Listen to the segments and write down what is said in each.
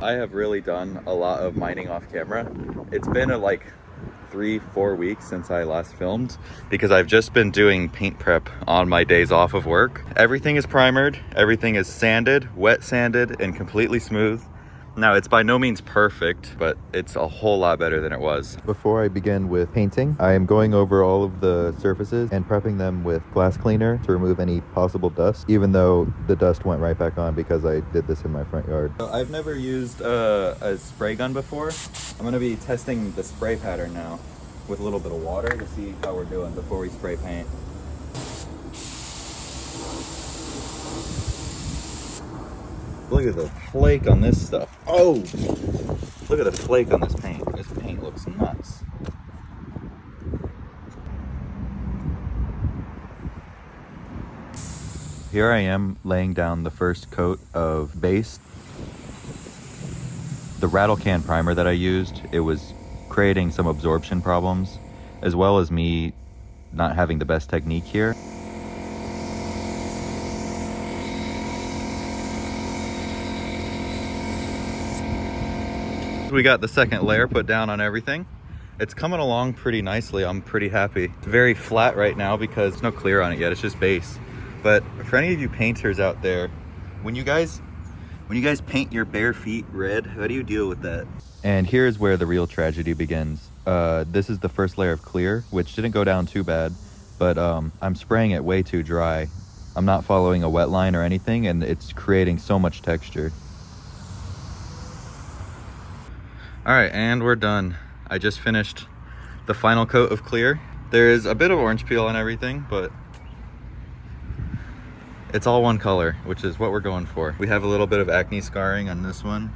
I have really done a lot of mining off camera. It's been like 3-4 weeks since I last filmed because I've just been doing paint prep on my days off of work. Everything is primered, everything is sanded, wet sanded, and completely smooth. Now, it's by no means perfect, but it's a whole lot better than it was. Before I begin with painting, I am going over all of the surfaces and prepping them with glass cleaner to remove any possible dust, even though the dust went right back on because I did this in my front yard. I've never used a spray gun before. I'm gonna be testing the spray pattern now with a little bit of water to see how we're doing before we spray paint. Look at the flake on this stuff. Oh! Look at the flake on this paint. This paint looks nuts. Here I am laying down the first coat of base. The rattle can primer that I used, it was creating some absorption problems, as well as me not having the best technique here. We got the second layer put down on everything. It's coming along pretty nicely. I'm pretty happy. It's very flat right now because there's no clear on it yet. It's just base. But for any of you painters out there, when you guys paint your bare feet red, how do you deal with that? And here's where the real tragedy begins. This is the first layer of clear, which didn't go down too bad, but I'm spraying it way too dry. I'm not following a wet line or anything, and it's creating so much texture. All right, and we're done. I just finished the final coat of clear. There is a bit of orange peel on everything, but it's all one color, which is what we're going for. We have a little bit of acne scarring on this one.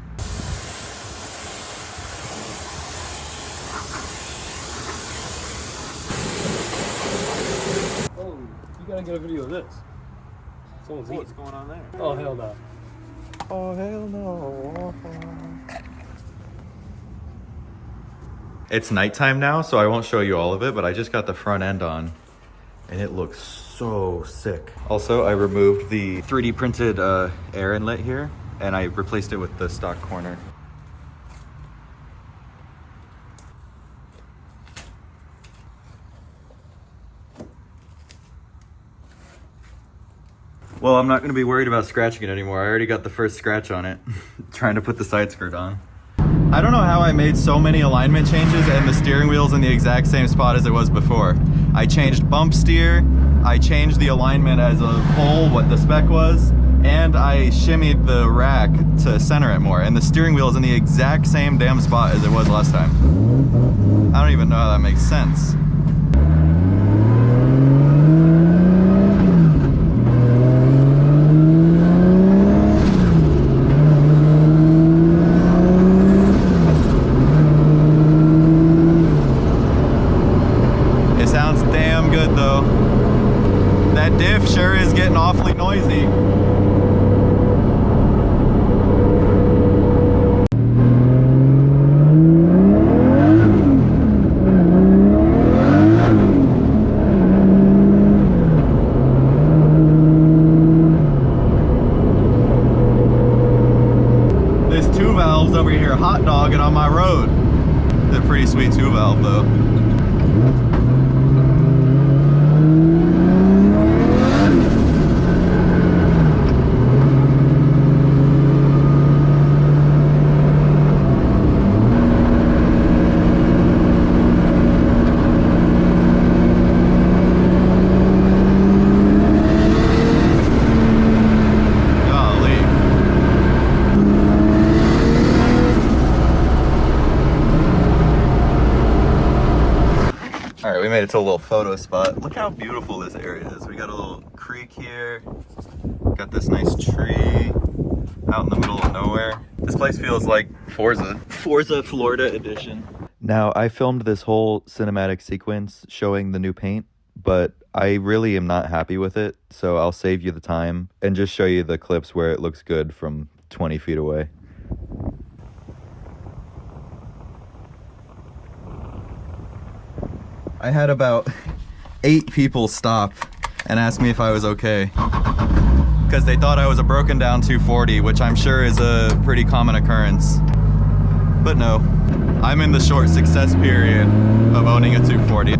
Oh, you gotta get a video of this. Someone's eating. What's going on there? Oh, hell no. Oh, hell no. It's nighttime now, so I won't show you all of it, but I just got the front end on, and it looks so sick. Also, I removed the 3D printed air inlet here, and I replaced it with the stock corner. Well, I'm not gonna be worried about scratching it anymore. I already got the first scratch on it, trying to put the side skirt on. I don't know how I made so many alignment changes and the steering wheel's in the exact same spot as it was before. I changed bump steer, I changed the alignment as a whole, what the spec was, and I shimmied the rack to center it more. And the steering wheel is in the exact same damn spot as it was last time. I don't even know how that makes sense. That diff sure is getting awfully noisy. This 2-valve's over here hot dogging on my road. It's a pretty sweet 2-valve though. All right, we made it to a little photo spot. Look how beautiful this area is. We got a little creek here. Got this nice tree out in the middle of nowhere. This place feels like Forza Florida edition. Now, I filmed this whole cinematic sequence showing the new paint, but I really am not happy with it. So I'll save you the time and just show you the clips where it looks good from 20 feet away. I had about 8 people stop and ask me if I was okay. because they thought I was a broken down 240, which I'm sure is a pretty common occurrence. But no, I'm in the short success period of owning a 240.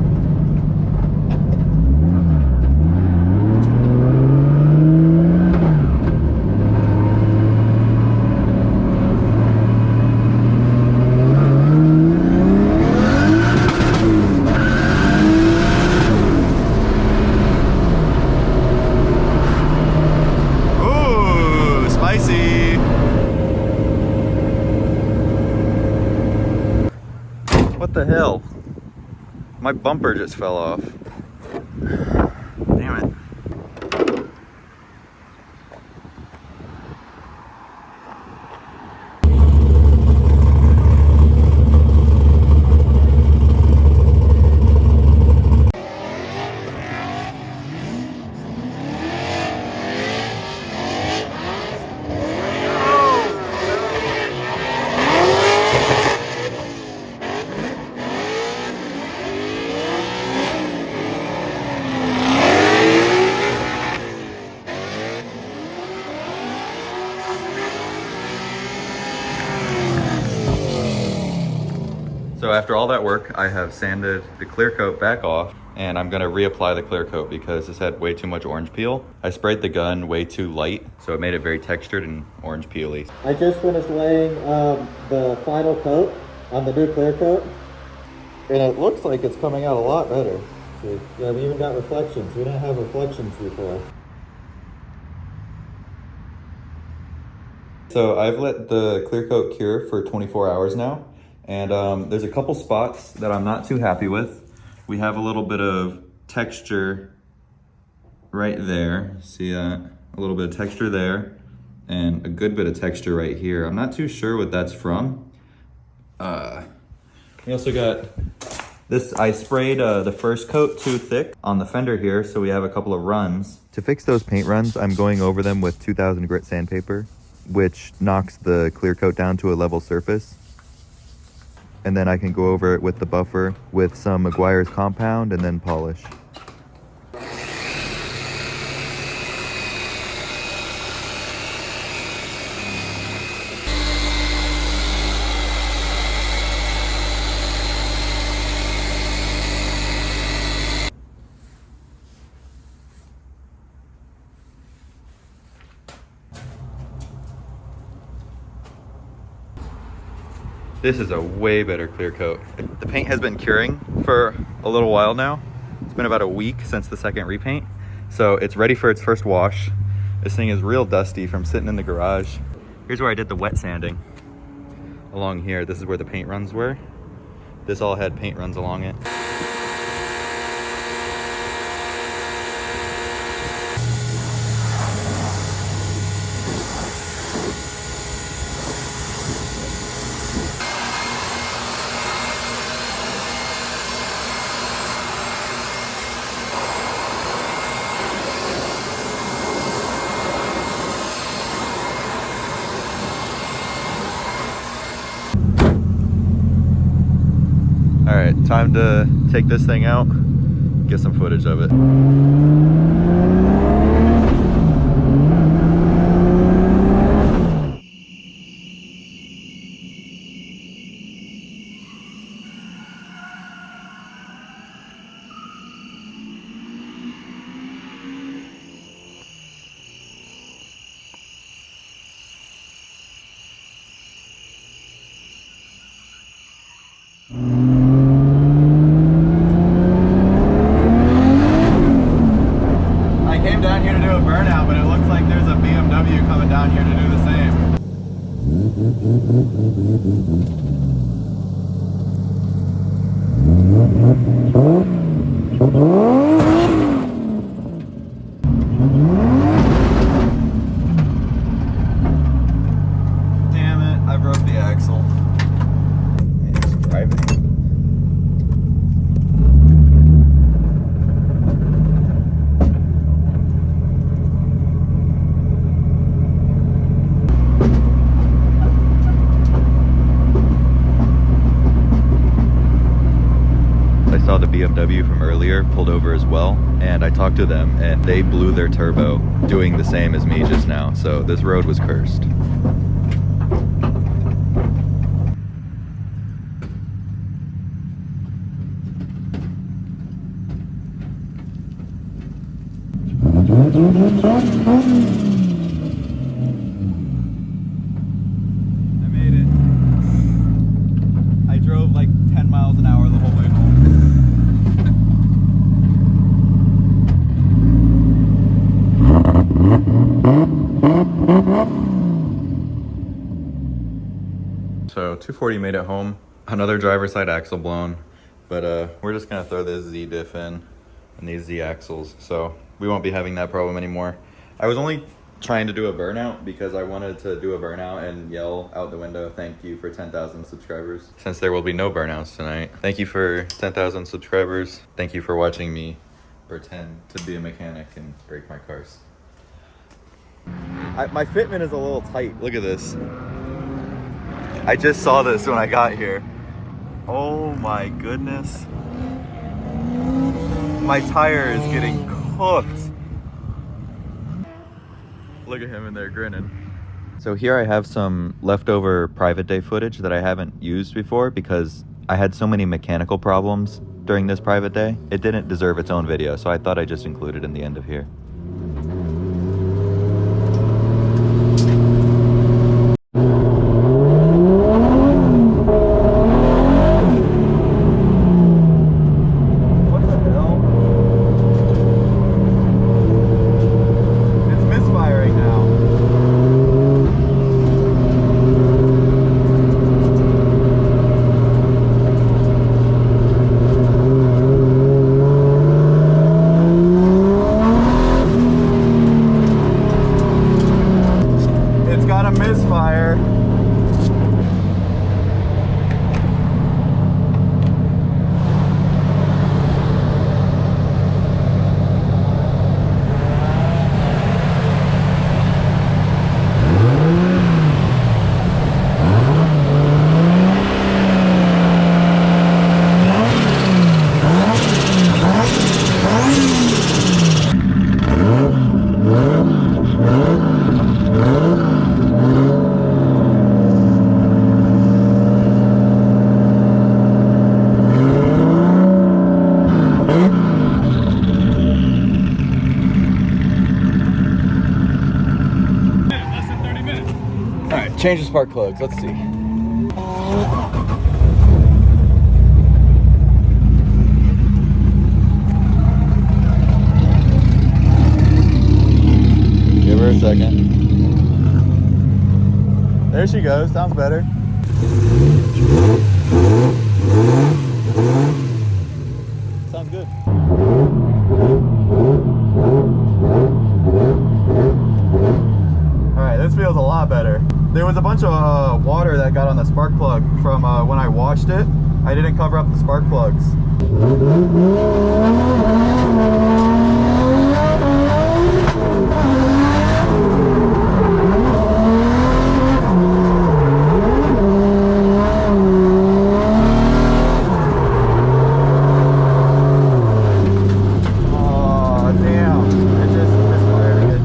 What the hell? My bumper just fell off. Damn it. So after all that work, I have sanded the clear coat back off, and I'm gonna reapply the clear coat because this had way too much orange peel. I sprayed the gun way too light, so it made it very textured and orange peely. I just finished laying the final coat on the new clear coat, and it looks like it's coming out a lot better. See? Yeah, we even got reflections. We didn't have reflections before. So I've let the clear coat cure for 24 hours now. And there's a couple spots that I'm not too happy with. We have a little bit of texture right there. See that? A little bit of texture there and a good bit of texture right here. I'm not too sure what that's from. We also got this. I sprayed the first coat too thick on the fender here, so we have a couple of runs. To fix those paint runs, I'm going over them with 2000 grit sandpaper, which knocks the clear coat down to a level surface. And then I can go over it with the buffer with some Meguiar's compound and then polish. This is a way better clear coat. The paint has been curing for a little while now. It's been about a week since the second repaint. So it's ready for its first wash. This thing is real dusty from sitting in the garage. Here's where I did the wet sanding. Along here, this is where the paint runs were. This all had paint runs along it. All right, time to take this thing out, get some footage of it. Down here to do a burnout, but it looks like there's a BMW coming down here to do the same. Damn it, I broke the axle. It's driving. I saw the BMW BMW from earlier pulled over as well, and I talked to them and they blew their turbo doing the same as me just now. So this road was cursed. I made it. I drove like 10 miles an hour the whole way home. So 240 made it home. Another driver's side axle blown, but we're just gonna throw this Z diff in and these Z axles, so we won't be having that problem anymore. I was only trying to do a burnout because I wanted to do a burnout and yell out the window, "Thank you for 10,000 subscribers." Since there will be no burnouts tonight. Thank you for 10,000 subscribers. Thank you for watching me pretend to be a mechanic and break my cars. My fitment is a little tight. Look at this. I just saw this when I got here. Oh my goodness. My tire is getting cooked. Look at him in there grinning. So here I have some leftover private day footage that I haven't used before because I had so many mechanical problems during this private day. It didn't deserve its own video, so I thought I'd just include it in the end of here. Misfire. Change the spark plugs, let's see. Give her a second. There she goes, sounds better. Sounds good. Alright, this feels a lot better. There was a bunch of water that got on the spark plug from when I washed it. I didn't cover up the spark plugs. Oh, damn. It just misfired again.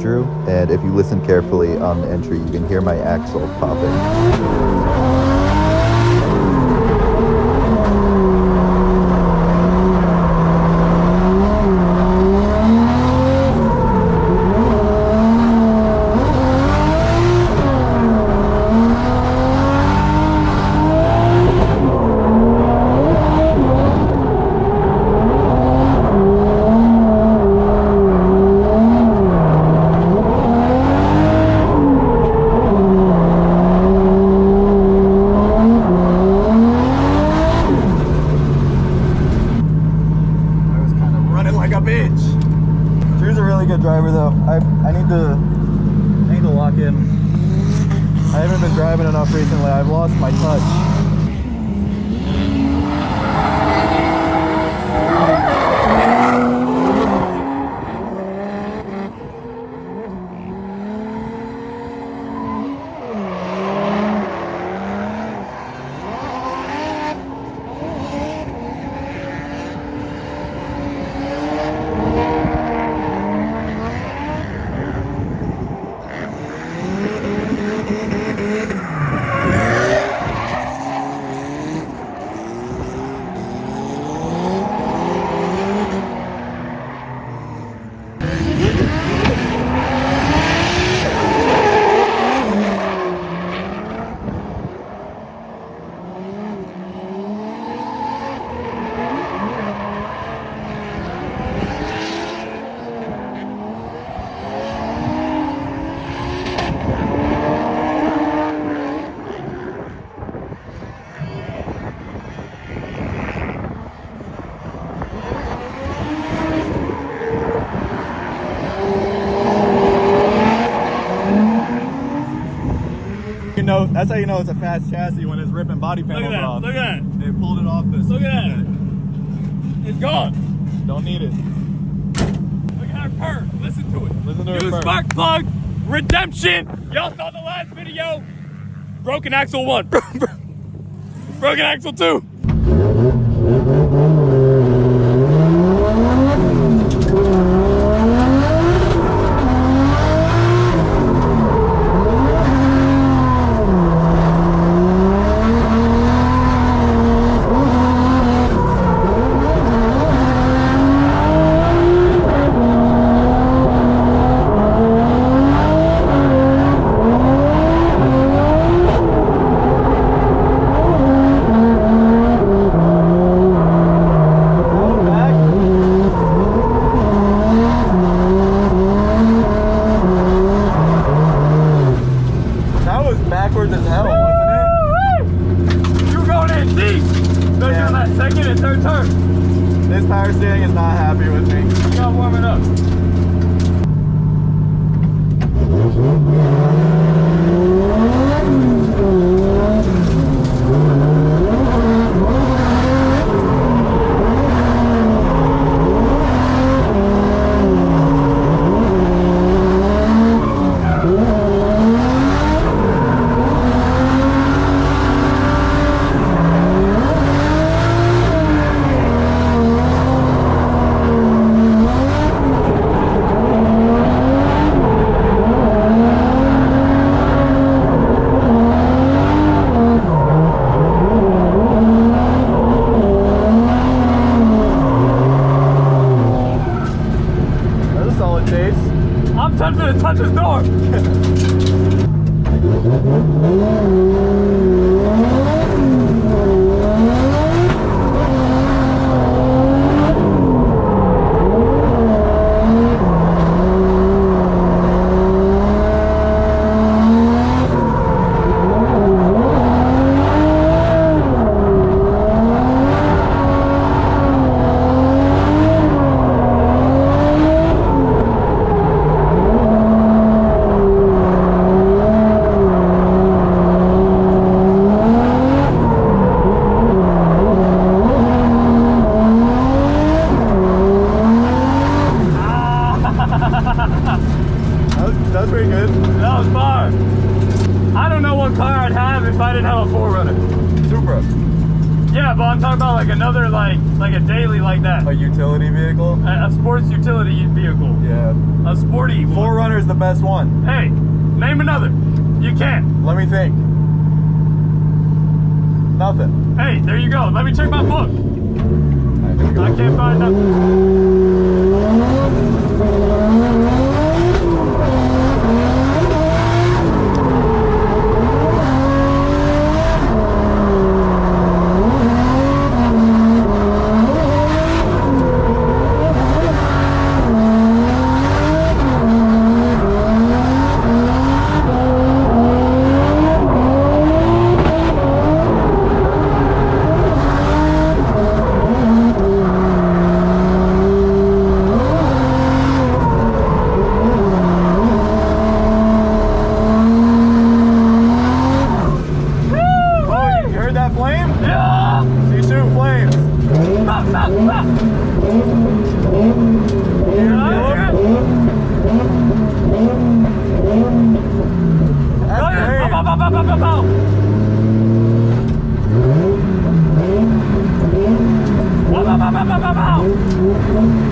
Drew, and if you listen carefully on the entry, you can hear my axle popping. Drew's a really good driver though. I need to lock in. I haven't been driving enough recently. I've lost my touch. That's how you know it's a fast chassis when it's ripping body panels off. Look at that. They pulled it off this. Look at that. It's gone. Don't need it. Look at her purr. Listen to it. Listen to New her purr. spark plug redemption. Y'all saw the last video. Broken axle 1. Broken axle 2. Backwards as hell, wasn't it? You were going in deep. Especially on that second and third turn. This power steering is not happy with me. You gotta warm it up. I'm tempted to touch his door. That was pretty good. That was fire. I don't know what car I'd have if I didn't have a 4Runner. Supra. Yeah, but I'm talking about like another like a daily like that. A utility vehicle? A sports utility vehicle. Yeah. A sporty one. 4Runner's the best one. Hey, name another. You can't. Let me think. Nothing. Hey, there you go. Let me check my book. I can't find nothing. Wow.